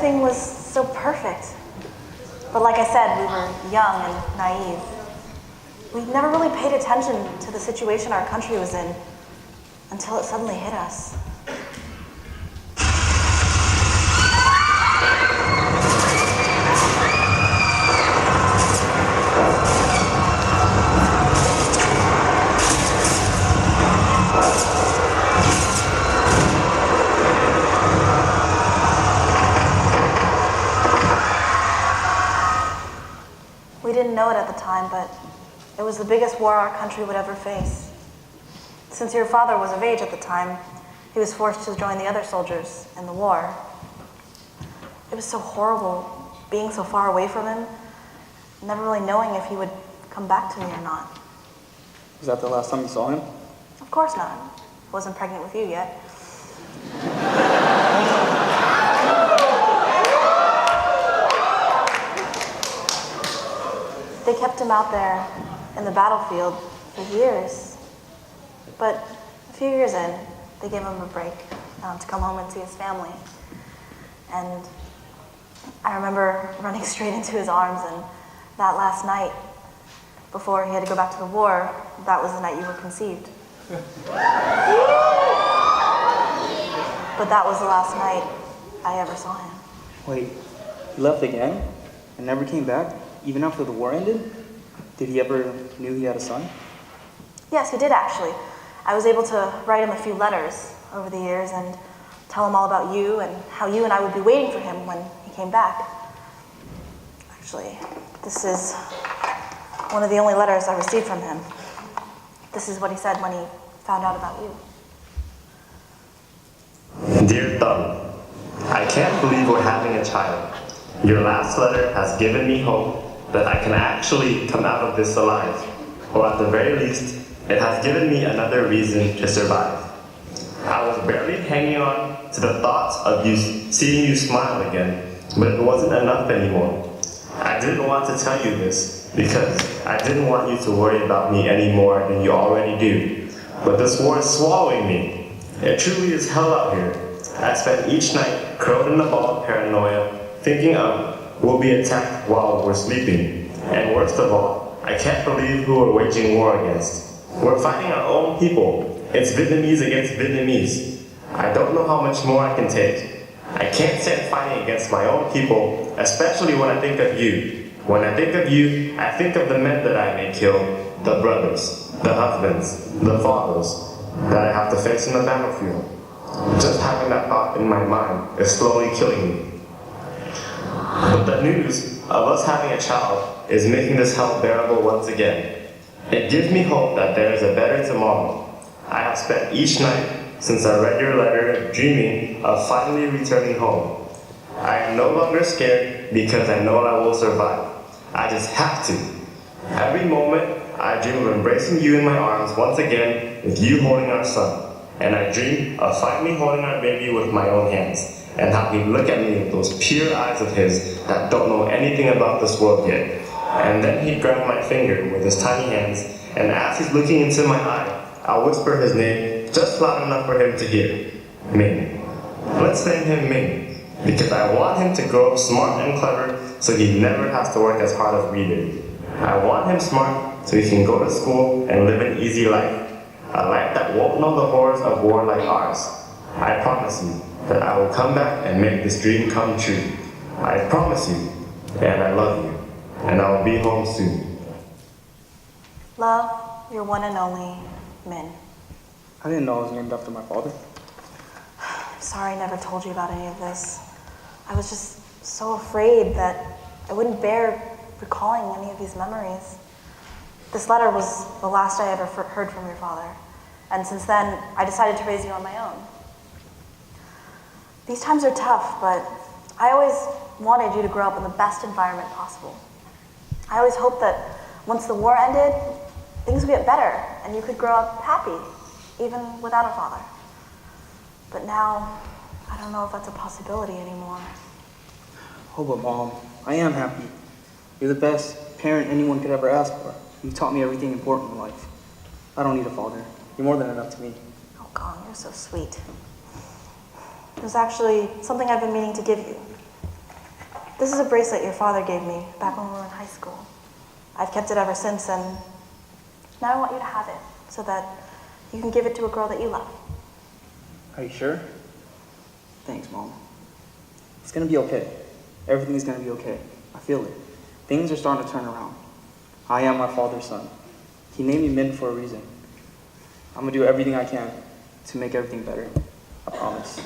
everything was so perfect. But like I said, we were young and naive. We never really paid attention to the situation our country was in until it suddenly hit us. We didn't know it at the time, but it was the biggest war our country would ever face. Since your father was of age at the time, he was forced to join the other soldiers in the war. It was so horrible being so far away from him, never really knowing if he would come back to me or not. Was that the last time you saw him? Of course not. Wasn't pregnant with you yet. They kept him out there in the battlefield for years. But a few years in, they gave him a break to come home and see his family. And I remember running straight into his arms, and that last night, before he had to go back to the war, that was the night you were conceived. But that was the last night I ever saw him. Wait, he left again and never came back, even after the war ended? Did he ever knew he had a son? Yes, he did actually. I was able to write him a few letters over the years and tell him all about you and how you and I would be waiting for him when he came back. Actually, this is one of the only letters I received from him. This is what he said when he found out about you. Dear Thumb, I can't believe we're having a child. Your last letter has given me hope that I can actually come out of this alive, or at the very least, it has given me another reason to survive. I was barely hanging on to the thoughts of seeing you smile again, but it wasn't enough anymore. I didn't want to tell you this because I didn't want you to worry about me any more than you already do. But this war is swallowing me. It truly is hell out here. I spend each night curled in a ball of paranoia, thinking of we'll be attacked while we're sleeping. And worst of all, I can't believe who we're waging war against. We're fighting our own people. It's Vietnamese against Vietnamese. I don't know how much more I can take. I can't stand fighting against my own people, especially when I think of you. When I think of you, I think of the men that I may kill, the brothers, the husbands, the fathers, that I have to face in the battlefield. Just having that thought in my mind is slowly killing me. But the news of us having a child is making this hell bearable once again. It gives me hope that there is a better tomorrow. I have spent each night since I read your letter dreaming of finally returning home. I am no longer scared because I know I will survive. I just have to. Every moment I dream of embracing you in my arms once again with you holding our son. And I dream of finally holding our baby with my own hands. And how he'd look at me with those pure eyes of his that don't know anything about this world yet. And then he'd grab my finger with his tiny hands, and as he's looking into my eye, I'll whisper his name just loud enough for him to hear. Ming. Let's name him Ming, because I want him to grow up smart and clever so he never has to work as hard as we did. I want him smart so he can go to school and live an easy life, a life that won't know the horrors of war like ours. I promise you that I will come back and make this dream come true. I promise you, and I love you, and I will be home soon. Love, your one and only, Min. I didn't know I was named after my father. I'm sorry I never told you about any of this. I was just so afraid that I wouldn't bear recalling any of these memories. This letter was the last I ever heard from your father, and since then, I decided to raise you on my own. These times are tough, but I always wanted you to grow up in the best environment possible. I always hoped that once the war ended, things would get better and you could grow up happy, even without a father. But now, I don't know if that's a possibility anymore. Oh, but Mom, I am happy. You're the best parent anyone could ever ask for. You taught me everything important in life. I don't need a father. You're more than enough to me. Oh, Gong, you're so sweet. There's actually something I've been meaning to give you. This is a bracelet your father gave me back when we were in high school. I've kept it ever since, and now I want you to have it so that you can give it to a girl that you love. Are you sure? Thanks, Mom. It's gonna be okay. Everything's gonna be okay. I feel it. Things are starting to turn around. I am my father's son. He named me Min for a reason. I'm gonna do everything I can to make everything better. I promise.